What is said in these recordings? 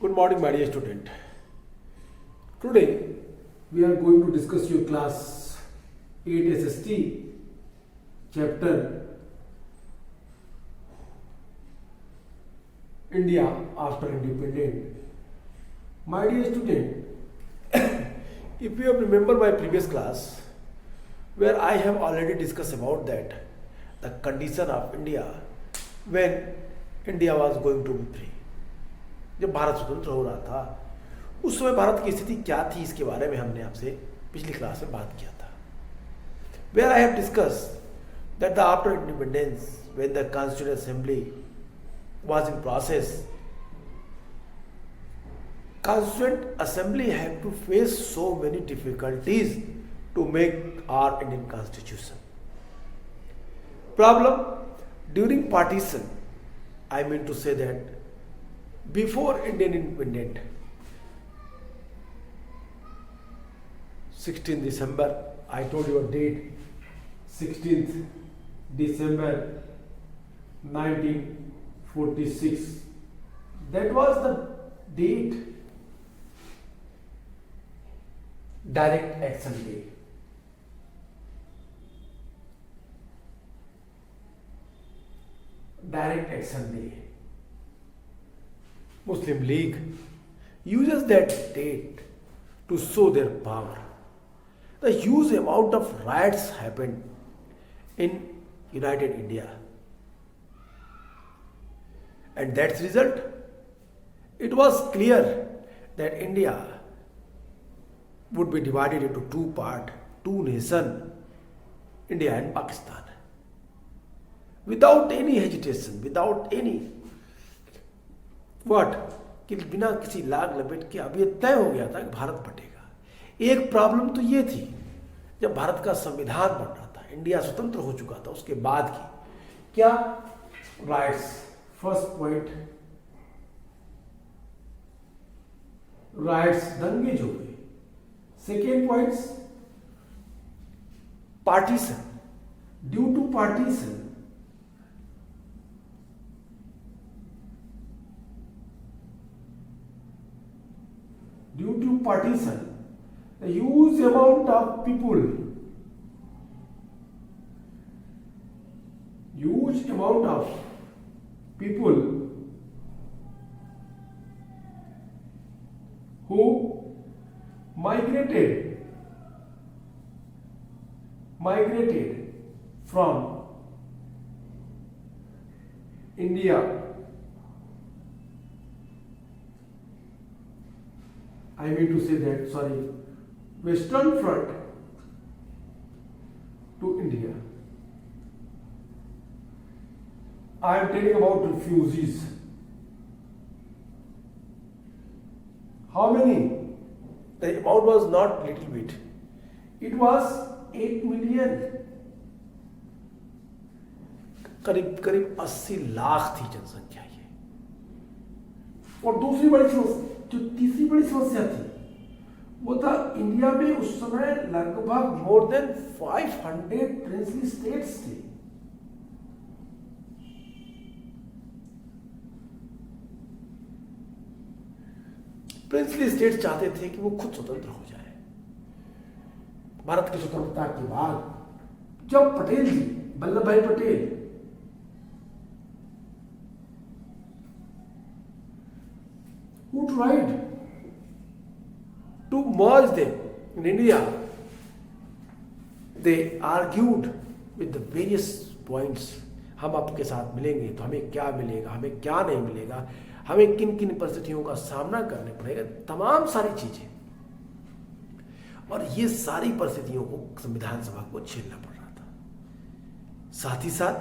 Good morning, my dear student. Today we are going to discuss your class 8 SST chapter India after independence. My dear student, if you have remember my previous class where I have already discussed about that the condition of India when India was going to be free. जब भारत स्वतंत्र हो रहा था उस समय भारत की स्थिति क्या थी इसके बारे में हमने आपसे पिछली क्लास में बात किया था where I have discuss that the after independence when the constituent assembly was in process constituent assembly have to face so many difficulties to make our Indian constitution problem during partition I mean to say that before Indian independence 16th December I told you a date 16th December 1946 that was the date direct action day direct action day Muslim League uses that date to show their power. The huge amount of riots happened in United India. And that's result. It was clear that India would be divided into two parts, two nations, India and Pakistan. Without any hesitation, without any what कि बिना किसी लाग लपेट के अब ये तय हो गया था कि भारत बटेगा एक प्रॉब्लम तो ये थी जब भारत का संविधान बन रहा था इंडिया स्वतंत्र हो चुका था उसके बाद की क्या राइट्स फर्स्ट पॉइंट राइट्स दंगे जो हुए second points partition due to partition due to partition, a huge amount of people who migrated from India I mean to say that, sorry, Western Front to India. I am telling about refugees. How many? The amount was not little bit. It was 8 million. करीब करीब 80 लाख थी जनसंख्या ये और दूसरी बड़ी जो तीसरी बड़ी समस्या थी वो था इंडिया में उस समय लगभग मोर देन 500 प्रिंसली स्टेट्स थे प्रिंसली स्टेट्स चाहते थे कि वो खुद स्वतंत्र हो जाए भारत की स्वतंत्रता के बाद जब पटेल जी वल्लभ भाई Patel who tried to merge them in India. They argued with the various points. हम आपके साथ मिलेंगे तो हमें क्या मिलेगा हमें क्या नहीं मिलेगा हमें किन किन परिस्थितियों का सामना करने पड़ेगा तमाम सारी चीजें और ये सारी परिस्थितियों को संविधान सभा को झेलना पड़ रहा था साथ ही साथ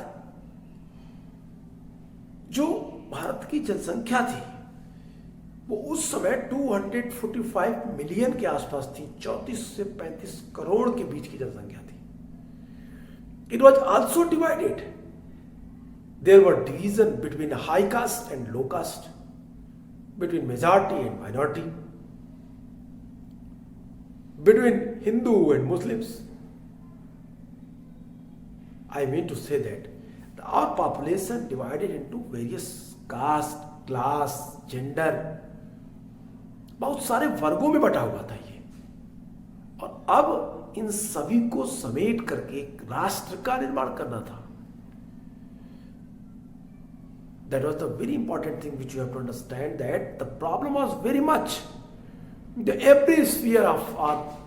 जो भारत की जनसंख्या थी वो उस समय 245 मिलियन के आसपास थी 34 से 35 करोड़ के बीच की जनसंख्या थी it was also divided there were division between high caste and low caste between majority and minority between Hindu and Muslims I mean to say that our population divided into various caste, class, gender, बहुत सारे वर्गों में बटा हुआ था ये, और अब इन सभी को समेट करके एक राष्ट्र का निर्माण करना था. That was the very important thing which you have to understand, that the problem was very much the every sphere of our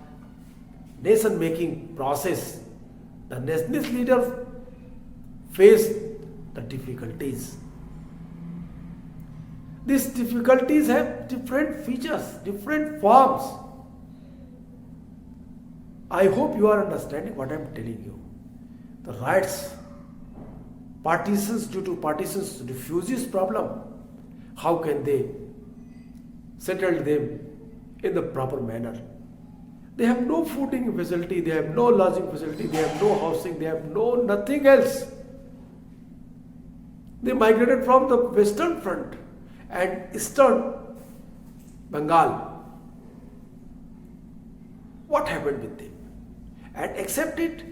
nation making process. The nationalist leader faced the difficulties. These difficulties have different features, different forms. I hope you are understanding what I am telling you. The rights, partitions, due to partitions, refugees problem, how can they settle them in the proper manner? They have no fooding facility, they have no lodging facility, they have no housing, they have no nothing else. They migrated from the western front and eastern Bengal. What happened with them? And accept it,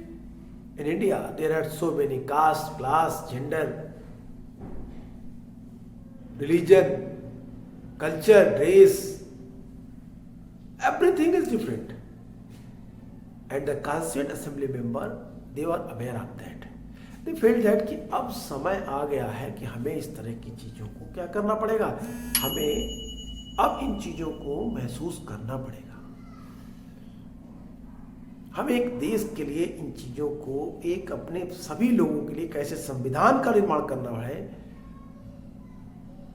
in India there are so many caste, class, gender, religion, culture, race, everything is different. And the Constituent Assembly member, they were aware of that. They felt that कि अब समय आ गया है कि हमें इस तरह की चीज़ों को क्या करना पड़ेगा, हमें अब इन चीज़ों को महसूस करना पड़ेगा. हमें एक देश के लिए इन चीज़ों को, एक अपने सभी लोगों के लिए कैसे संविधान का निर्माण करना है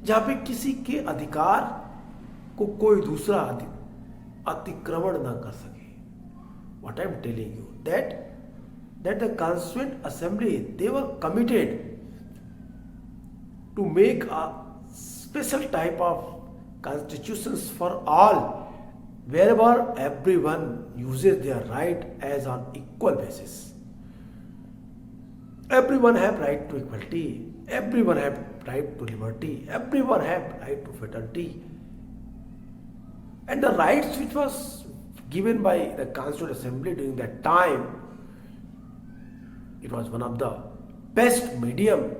जहाँ पे किसी के अधिकार को कोई दूसरा अतिक्रमण ना कर सके. What I am telling you, that the Constituent Assembly, they were committed to make a special type of constitutions for all, wherever everyone uses their right as on equal basis. Everyone have right to equality, everyone have right to liberty, everyone have right to fraternity. And the rights which was given by the Constituent Assembly during that time, it was one of the best medium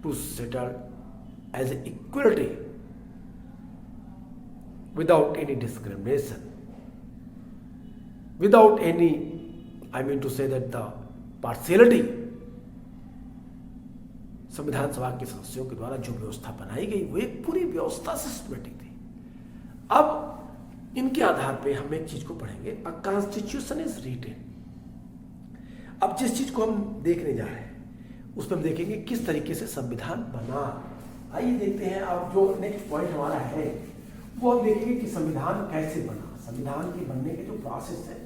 to settle as equality without any discrimination, without any, I mean to say that the partiality. संविधान सभा के सदस्यों के द्वारा जो व्यवस्था बनाई गई वो एक पूरी व्यवस्था सिस्टमेटिक थी. अब इनके आधार पे हम एक चीज को पढ़ेंगे, अ कॉन्स्टिट्यूशन इज रिटेन. अब जिस चीज को हम देखने जा रहे हैं उसमें हम देखेंगे किस तरीके से संविधान बना. आइए देखते हैं. अब जो नेक्स्ट पॉइंट हमारा है वो हम देखेंगे कि संविधान कैसे बना, संविधान के बनने के जो प्रोसेस है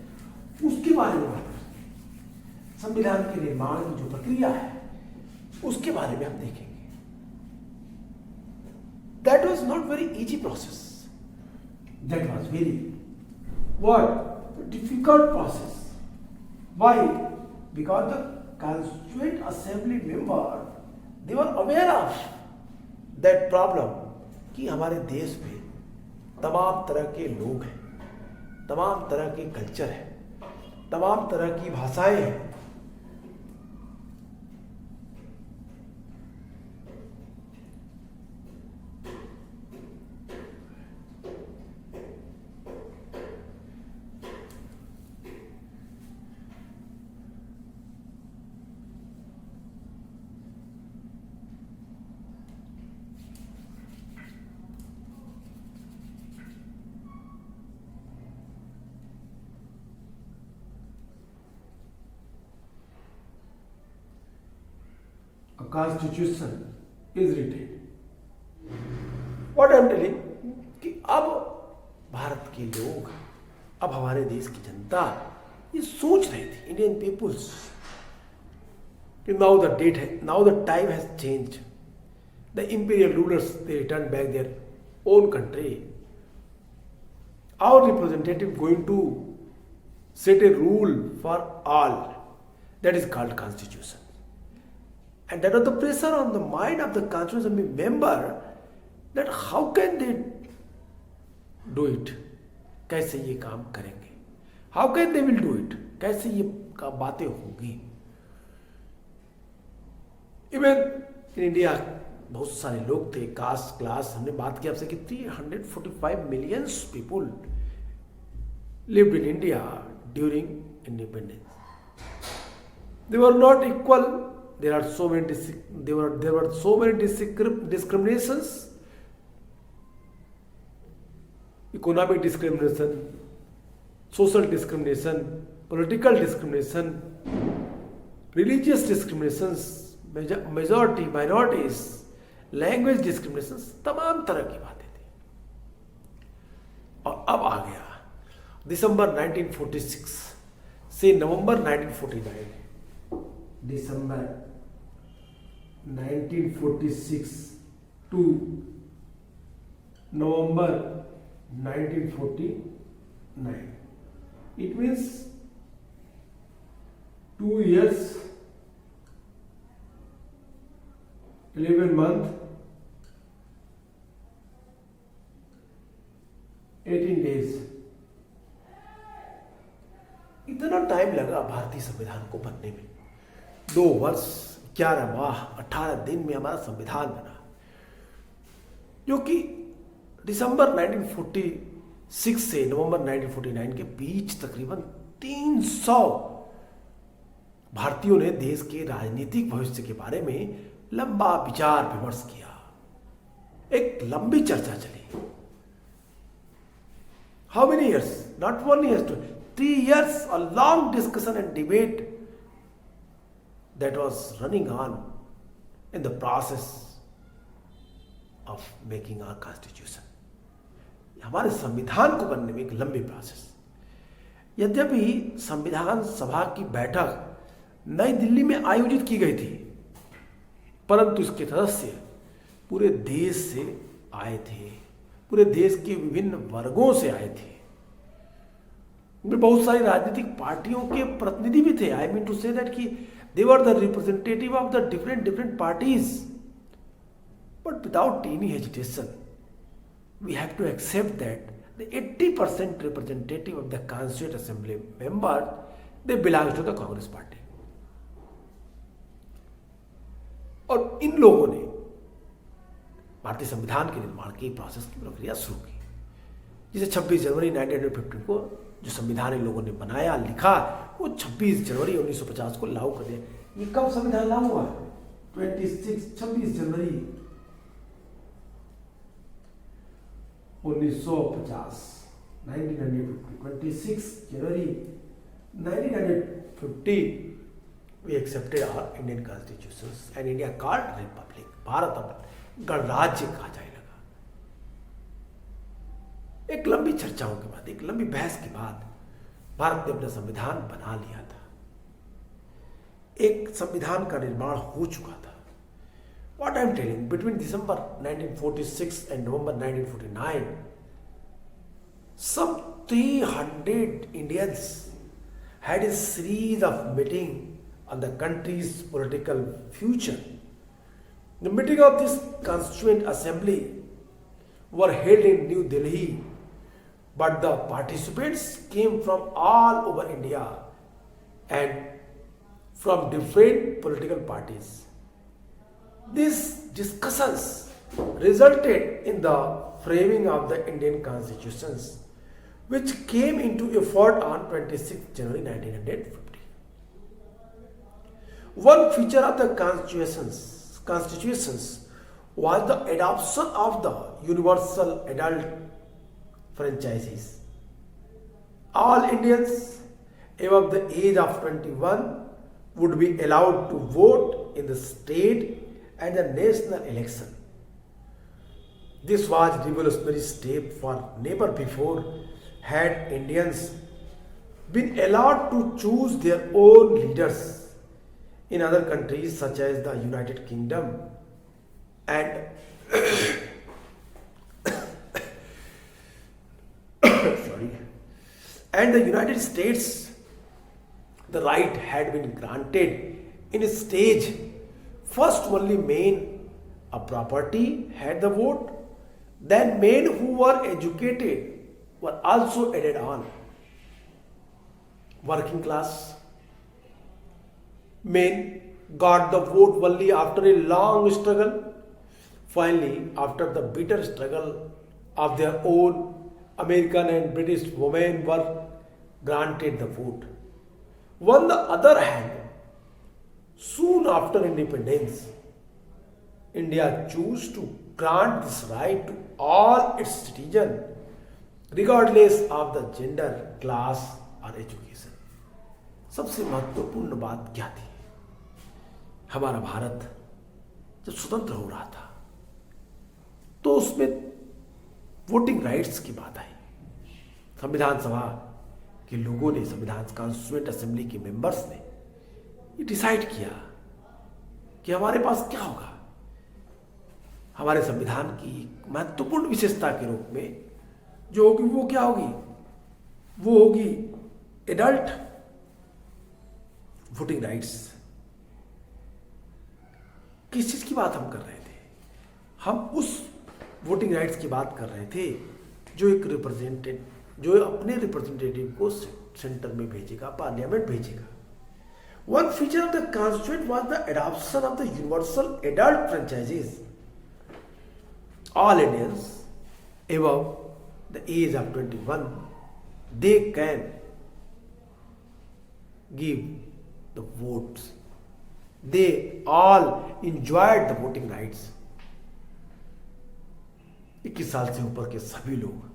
उसके बारे में बात करेंगे. संविधान के निर्माण की जो प्रक्रिया है उसके बारे में हम देखेंगे. That was not very easy process. That was very difficult process. Why? Because the Constituent Assembly member, they were aware of that problem कि हमारे देश में तमाम तरह के लोग हैं, तमाम तरह के कल्चर हैं, तमाम तरह की भाषाएं हैं. Constitution is written. What I am telling कि अब भारत के लोग, अब हमारे देश की जनता ये सोच रही थी, इंडियन पीपुल्स, कि now the time has changed. The imperial rulers, they returned back their own country. Our representative going to set a rule for all. That is called constitution. And that was the pressure on the mind of the Constituent Assembly member that how can they do it? कैसे ये काम करेंगे? How can they will do it? कैसे ये बातें होगी? Even in India, बहुत सारे लोग थे, कास्ट क्लास, हमने बात की आपसे कि 345 millions people lived in India during independence. They were not equal. There were so many discriminations, economic discrimination, social discrimination, political discrimination, religious discriminations, majority, minorities, language discriminations, तमाम तरह की बातें थी. और अब आ गया दिसंबर 1946 से नवंबर 1949. दिसंबर 1946 to November 1949. It means 2 years, 11 months, 18 days. इतना टाइम लगा भारतीय संविधान को बनने में. 2 वर्ष 11 माह 18 दिन में हमारा संविधान बना, जो कि दिसंबर 1946 से नवंबर 1949 के बीच तकरीबन 300 भारतीयों ने देश के राजनीतिक भविष्य के बारे में लंबा विचार विमर्श किया. एक लंबी चर्चा चली. How many years? Not 1 year, 3 years, a long discussion and debate that was running on in the process of making our constitution. हमारे संविधान को बनने में एक लंबी प्रोसेस. यद्यपि संविधान सभा की बैठक नई दिल्ली में आयोजित की गई थी, परंतु इसके सदस्य पूरे देश से आए थे, पूरे देश के विभिन्न वर्गों से आए थे. बहुत सारी राजनीतिक पार्टियों के प्रतिनिधि भी थे. I mean to say that कि they were the representative of the different parties. But without any hesitation we have to accept that the 80% representative of the constituent assembly member they belongs to the Congress party. और इन लोगों ने भारतीय संविधान के निर्माण की प्रोसेस की प्रक्रिया शुरू की, जिसे 26 जनवरी 1950 को जो संविधान इन लोगों ने बनाया, लिखा, वो 26 जनवरी 1950 को लागू कर दिया. ये कब संविधान लागू हुआ? 26 जनवरी 1950. 26 जनवरी 1950 we accepted our Indian constitutions and India called Republic. Bharat अब गणराज्य कहा जाए लगा. एक लंबी चर्चाओं के बाद, एक लंबी बहस के बाद भारत ने अपना संविधान बना लिया था. एक संविधान का निर्माण हो चुका था. What I am telling, between December 1946 and November 1949, some 300 Indians had a series of meetings on the country's political future. The meeting of this Constituent Assembly were held in New Delhi, but the participants came from all over India and from different political parties. These discussions resulted in the framing of the Indian constitutions, which came into effect on 26 January 1950. One feature of the constitutions was the adoption of the universal adult franchises. All Indians above the age of 21 would be allowed to vote in the state and the national election. This was a revolutionary step, for never before had Indians been allowed to choose their own leaders in other countries such as the United Kingdom and and the United States. The right had been granted in a stage. First only men of property had the vote, then men who were educated were also added on. Working class men got the vote only after a long struggle. Finally, after the bitter struggle of their own, American and British women were granted the vote. On the other hand, soon after independence, India chose to grant this right to all its citizens, regardless of the gender, class और education. सबसे महत्वपूर्ण बात क्या थी? हमारा भारत जब स्वतंत्र हो रहा था तो उसमें वोटिंग राइट्स की बात आई. संविधान सभा के लोगों ने, संविधान कॉन्स्टिट्यूएंट असेंबली के मेंबर्स ने ये डिसाइड किया कि हमारे पास क्या होगा. हमारे संविधान की महत्वपूर्ण विशेषता के रूप में जो होगी वो क्या होगी? वो होगी एडल्ट वोटिंग राइट्स. किस चीज की बात हम कर रहे थे? हम उस वोटिंग राइट्स की बात कर रहे थे जो एक जो अपने रिप्रेजेंटेटिव को सेंटर में भेजेगा, पार्लियामेंट भेजेगा. One feature of the constituent was the adoption of the universal adult franchises. All Indians above the age of 21, they can give the votes. They all enjoyed the voting rights. 21 साल से ऊपर के सभी लोग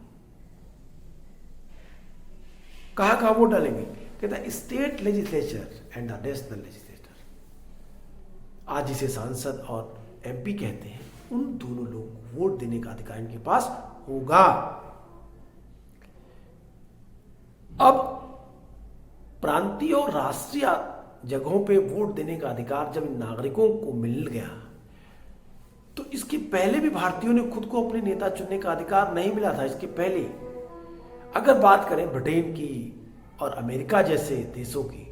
कहाँ vote डालेंगे? कहता state legislature and the national legislature. आज जिसे सांसद और एमपी कहते हैं, उन दोनों लोग को वोट देने का अधिकार इनके पास होगा. अब प्रांतीय और राष्ट्रीय जगहों पे वोट देने का अधिकार जब इन नागरिकों को मिल गया तो इसके पहले भी भारतीयों ने खुद को अपने नेता चुनने का अधिकार नहीं मिला था. इसके पहले अगर बात करें ब्रिटेन की और अमेरिका जैसे देशों की,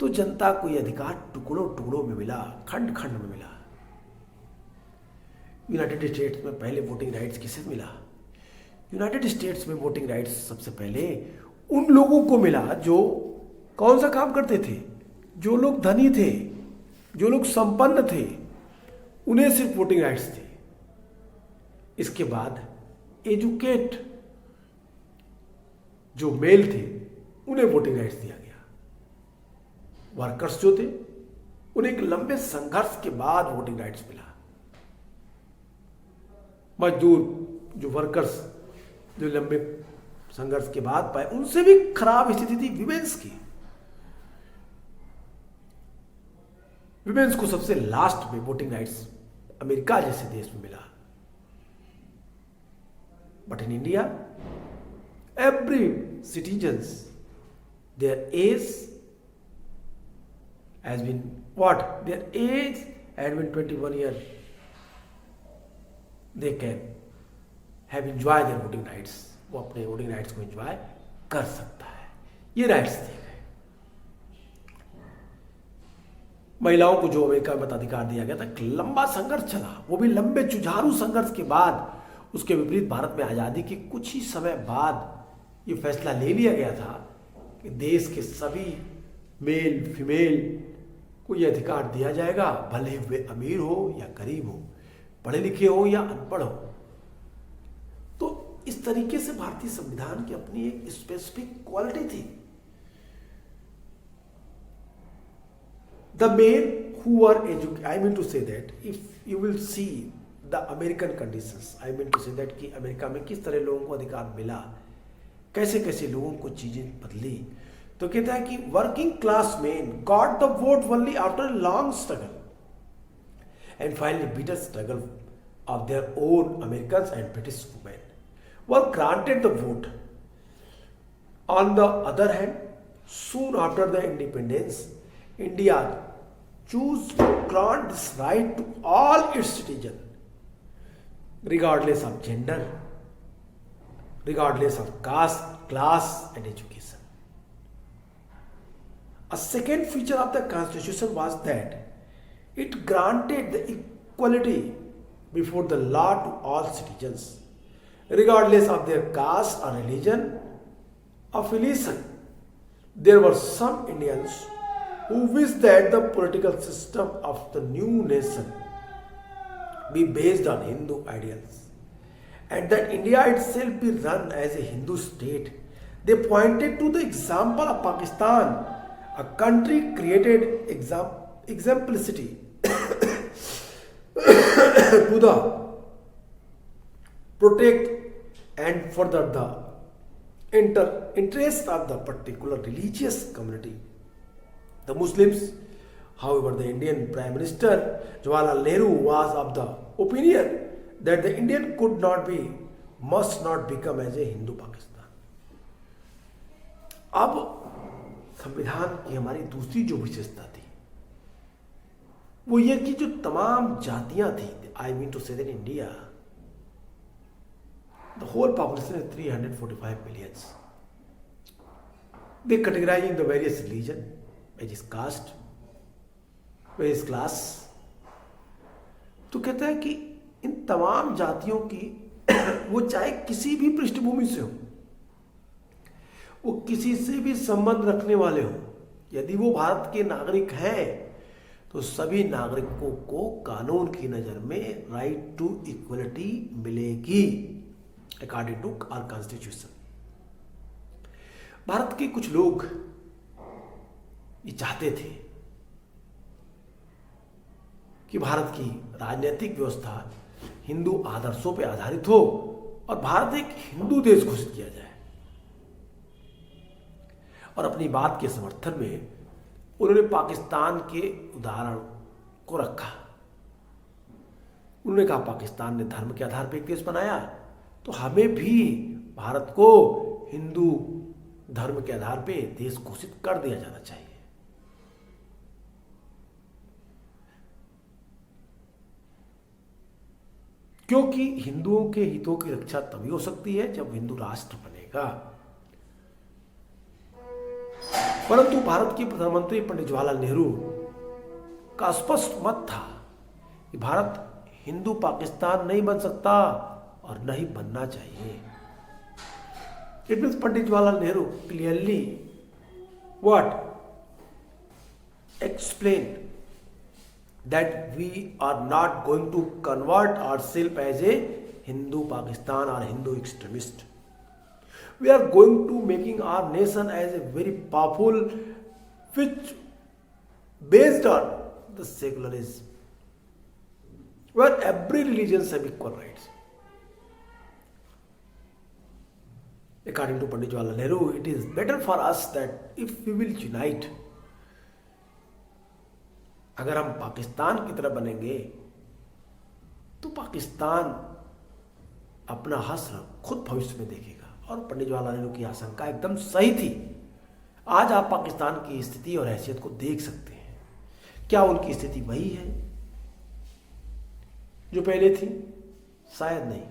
तो जनता को यह अधिकार टुकड़ों टुकड़ों में मिला, खंड खंड में मिला. यूनाइटेड स्टेट्स में पहले वोटिंग राइट्स किसे मिला? यूनाइटेड स्टेट्स में वोटिंग राइट्स सबसे पहले उन लोगों को मिला जो कौन सा काम करते थे? जो लोग धनी थे, जो लोग संपन्न थे, उन्हें सिर्फ वोटिंग राइट्स थे. इसके बाद एजुकेट जो मेल थे उन्हें वोटिंग राइट्स दिया गया. वर्कर्स जो थे उन्हें एक लंबे संघर्ष के बाद वोटिंग राइट्स मिला. मजदूर जो वर्कर्स जो लंबे संघर्ष के बाद पाए, उनसे भी खराब स्थिति थी विमेंस की. विमेंस को सबसे लास्ट में वोटिंग राइट्स अमेरिका जैसे देश में मिला. But in India every citizens their age has been what? Their age had been 21 year. They can have enjoy their voting rights. वो अपने वोटिंग राइट्स को एंजॉय कर सकता है. ये राइट्स दिए गए. महिलाओं को जो अमेरिका में मताधिकार दिया गया था, एक लंबा संघर्ष चला. वो भी लंबे जुझारू संघर्ष के बाद. उसके विपरीत भारत में आज़ादी के कुछ ही समय बाद ये फैसला ले लिया गया था कि देश के सभी मेल फीमेल को यह अधिकार दिया जाएगा, भले वे अमीर हो या गरीब हो, पढ़े लिखे हो या अनपढ़ हो. तो इस तरीके से भारतीय संविधान की अपनी एक स्पेसिफिक क्वालिटी थी. The men who are educated, I mean to say that if you will see the American conditions, I mean to say that कि अमेरिका में किस तरह लोगों को अधिकार मिला, कैसे कैसे लोगों को चीजें बदली. तो कहता है कि working class man got the vote only after long struggle and finally bitter struggle of their own. Americans and British women were granted the vote. On the other hand, soon after the independence, India chose to grant this right to all its citizens, regardless of gender, regardless of caste, class and education. A second feature of the Constitution was that it granted the equality before the law to all citizens, regardless of their caste or religion affiliation. There were some Indians who wished that the political system of the new nation be based on Hindu ideals and that India itself be run as a Hindu state. They pointed to the example of Pakistan, a country created exemplicity to the protect and further the interest of the particular religious community. The Muslims, however, the Indian Prime Minister Jawaharlal Nehru was of the opinion that the Indian must not become as a Hindu Pakistan. अब संविधान की हमारी दूसरी जो विशेषता थी वो ये कि जो तमाम जातियां थी, I mean to say that India, the whole population is 345 million. They categorizing the various religion, various caste, various class. तो कहते हैं कि इन तमाम जातियों की वो चाहे किसी भी पृष्ठभूमि से हो, वो किसी से भी संबंध रखने वाले हो, यदि वो भारत के नागरिक हैं तो सभी नागरिकों को कानून की नजर में राइट टू इक्वलिटी मिलेगी according to our constitution. Bharat के कुछ लोग ये चाहते थे कि भारत की राजनीतिक व्यवस्था हिंदू आदर्शों पर आधारित हो और भारत एक हिंदू देश घोषित किया जाए. और अपनी बात के समर्थन में उन्होंने पाकिस्तान के उदाहरण को रखा. उन्होंने कहा पाकिस्तान ने धर्म के आधार पर एक देश बनाया तो हमें भी भारत को हिंदू धर्म के आधार पर देश घोषित कर दिया जाना चाहिए. क्योंकि हिंदुओं के हितों की रक्षा तभी हो सकती है जब हिंदू राष्ट्र बनेगा. परंतु भारत के प्रधानमंत्री पंडित जवाहरलाल नेहरू का स्पष्ट मत था कि भारत हिंदू पाकिस्तान नहीं बन सकता और नहीं बनना चाहिए. It means Pandit Jawaharlal Nehru clearly what explain that we are not going to convert ourselves as a Hindu Pakistan or Hindu extremist. We are going to making our nation as a very powerful, which based on the secularism, where every religion have equal rights. According to Pandit Jawaharlal Nehru, it is better for us that if we will unite, अगर हम पाकिस्तान की तरह बनेंगे तो पाकिस्तान अपना हश्र खुद भविष्य में देखेगा. और पंडित जवाहरलाल नेहरू की आशंका एकदम सही थी. आज आप पाकिस्तान की स्थिति और हैसियत को देख सकते हैं. क्या उनकी स्थिति वही है जो पहले थी? शायद नहीं.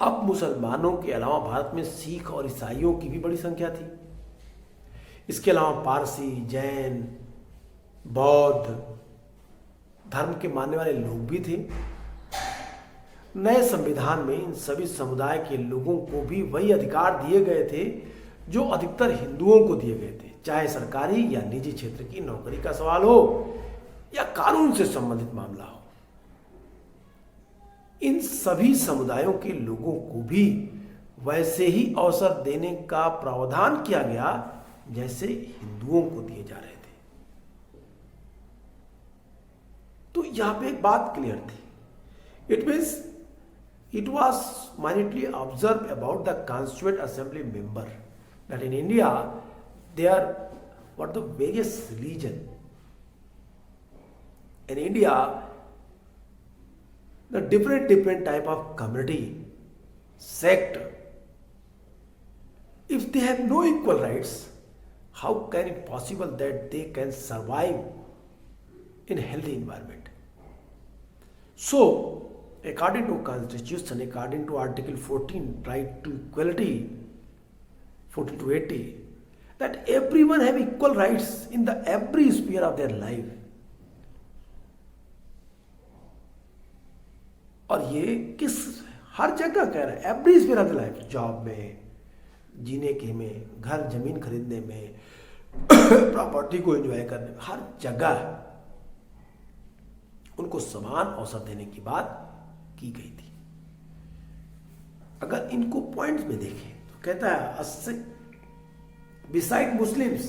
अब मुसलमानों के अलावा भारत में सिख और ईसाइयों की भी बड़ी संख्या थी. इसके अलावा पारसी, जैन, बौद्ध धर्म के मानने वाले लोग भी थे. नए संविधान में इन सभी समुदाय के लोगों को भी वही अधिकार दिए गए थे जो अधिकतर हिंदुओं को दिए गए थे, चाहे सरकारी या निजी क्षेत्र की नौकरी का सवाल हो या कानून से संबंधित मामला हो. इन सभी समुदायों के लोगों को भी वैसे ही अवसर देने का प्रावधान किया गया जैसे हिंदुओं को दिए जा रहे थे. तो यहां पे एक बात क्लियर थी. It means it was minutely observe about the constituent assembly member that in India they are what the various religion. In India the different type of community, sect, if they have no equal rights, how can it possible that they can survive in a healthy environment? So, according to Constitution, according to Article 14, right to equality, 14 to 80, that everyone have equal rights in the every sphere of their life. और ये किस हर जगह कह रहा है, every sphere of the life, job में, जीने के में, घर जमीन खरीदने में, प्रॉपर्टी को एंजॉय करने में, हर जगह उनको समान अवसर देने की बात की गई थी। अगर इनको पॉइंट्स में देखें तो कहता है beside Muslims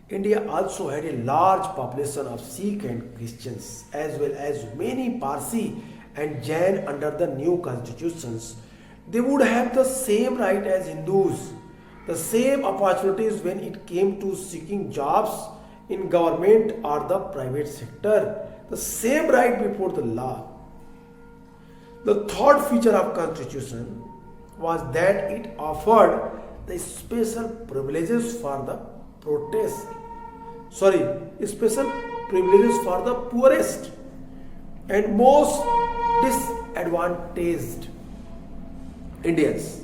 India also had a large population of Sikh and Christians as well as many Parsi and Jain under the new constitutions. They would have the same right as Hindus, the same opportunities when it came to seeking jobs in government or the private sector, the same right before the law. The third feature of constitution was that it offered the special privileges for the special privileges for the poorest and most disadvantaged Indians.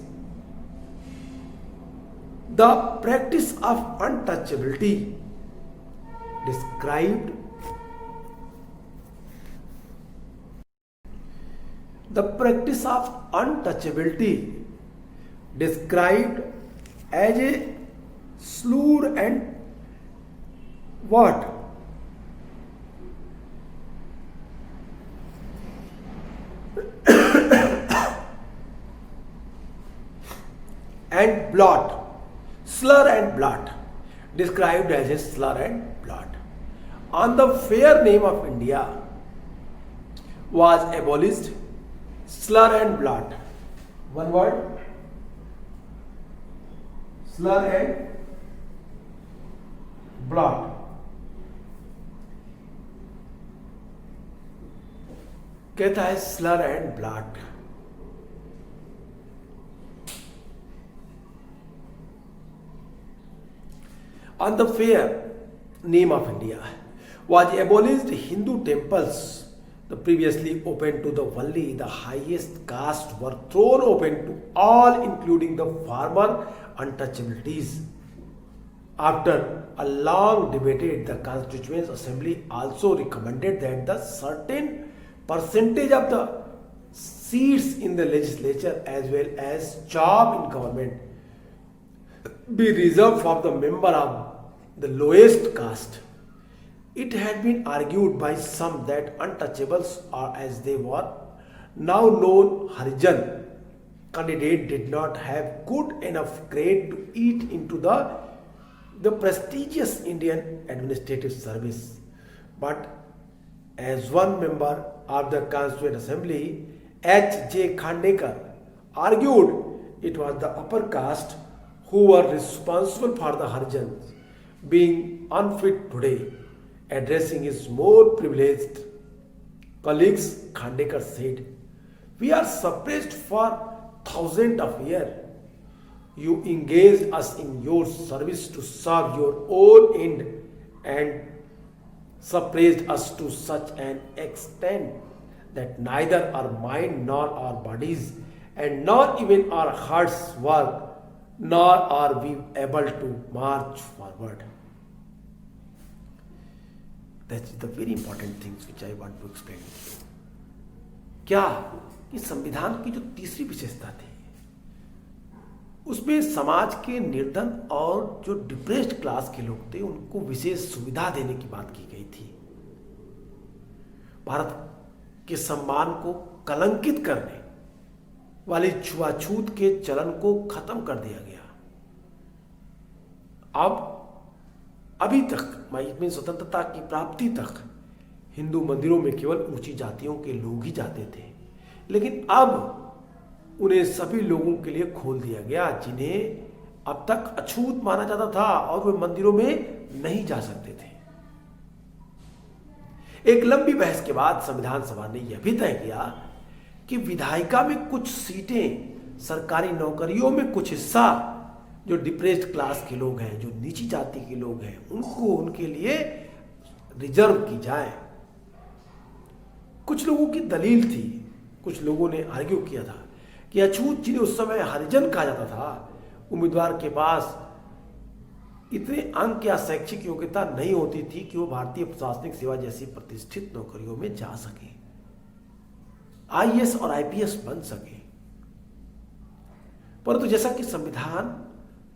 The practice of untouchability described as a slur and what? And blot. Slur and blot. Described as a slur and blot. On the fair name of India was abolished. Slur and blot. One word. Slur and blot. कहता है slur and blot. On the fair name of India was abolished. Hindu temples, the previously open to the only the highest caste, were thrown open to all, including the former untouchabilities. After a long debate, the Constituent Assembly also recommended that the certain percentage of the seats in the legislature as well as job in government be reserved for the member of the lowest caste. It had been argued by some that untouchables, or as they were now known, Harijan candidate, did not have good enough grade to eat into the prestigious Indian administrative service. But as one member of the Constituent Assembly, H.J. Khandekar, argued it was the upper caste who were responsible for the Harijans being unfit today. Addressing his more privileged colleagues, Khandekar said, "We are suppressed for thousands of years. You engaged us in your service to serve your own end and suppressed us to such an extent that neither our mind nor our bodies and not even our hearts work, nor are we able to march forward." That's the very important things which I want to explain to you. क्या कि संविधान की जो तीसरी विशेषता थी उसमें समाज के निर्धन और जो डिप्रेस्ड क्लास के लोग थे उनको विशेष सुविधा देने की बात की गई थी। भारत के सम्मान को कलंकित करने वाले छुआछूत के चलन को खत्म कर दिया गया। अब अभी तक में स्वतंत्रता की प्राप्ति तक हिंदू मंदिरों में केवल ऊंची जातियों के लोग ही जाते थे, लेकिन अब उन्हें सभी लोगों के लिए खोल दिया गया जिन्हें अब तक अछूत माना जाता था और वे मंदिरों में नहीं जा सकते थे। एक लंबी बहस के बाद संविधान सभा ने यह भी तय किया कि विधायिका में कुछ सीटें, सरकारी नौकरियों में कुछ हिस्सा जो डिप्रेस्ड क्लास के लोग हैं, जो नीची जाति के लोग हैं, उनको उनके लिए रिजर्व की जाए। कुछ लोगों की दलील थी, कुछ लोगों ने आर्ग्यू किया था कि अछूत जिन्हें उस समय हरिजन कहा जाता था, उम्मीदवार के पास इतने अंक या शैक्षिक योग्यता नहीं होती थी कि वो भारतीय प्रशासनिक सेवा जैसी प्रतिष्ठित नौकरियों में जा सके, आईएएस और आईपीएस बन सके। परंतु जैसा कि संविधान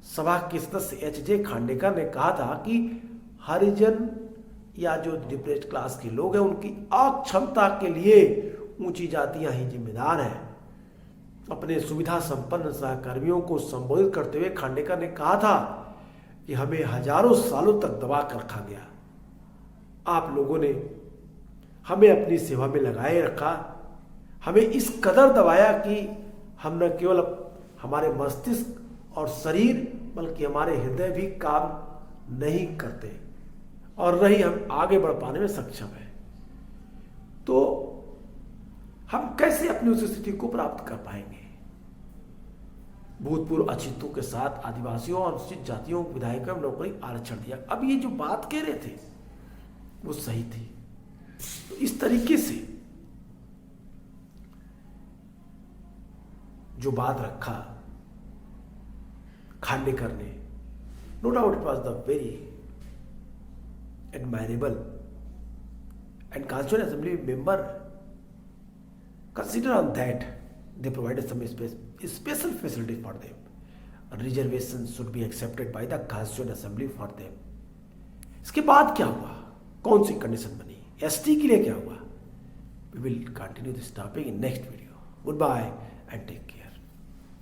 सभा के सदस्य एच.जे. खांडेकर ने कहा था कि हरिजन या जो डिप्रेस्ड क्लास के लोग हैं उनकी अक्षमता के लिए ऊंची जातियां ही जिम्मेदार हैं। अपने सुविधा संपन्न सहकर्मियों को संबोधित करते हुए खांडेकर ने कहा था कि हमें हजारों सालों तक दबा कर रखा गया, आप लोगों ने हमें अपनी सेवा में लगाए रखा, हमें इस कदर दबाया कि हम न केवल हमारे मस्तिष्क और शरीर बल्कि हमारे हृदय भी काम नहीं करते और न ही हम आगे बढ़ पाने में सक्षम हैं। तो हम कैसे अपनी उस स्थिति को प्राप्त कर पाएंगे? भूतपूर्व अछूतों के साथ आदिवासियों और अनुसूचित जातियों को विधायिका में नौकरी आरक्षण दिया। अब ये जो बात कह रहे थे वो सही थी। तो इस तरीके से जो बात रखा खांडेकर ने, no doubt it was the very admirable and constituent assembly member consider on that they provided some special facility for them. Reservations should be accepted by the constituent assembly for them. इसके बाद क्या हुआ, कौन सी condition बनी, ST के लिए क्या हुआ? We will continue this topic in next video. Goodbye and take care.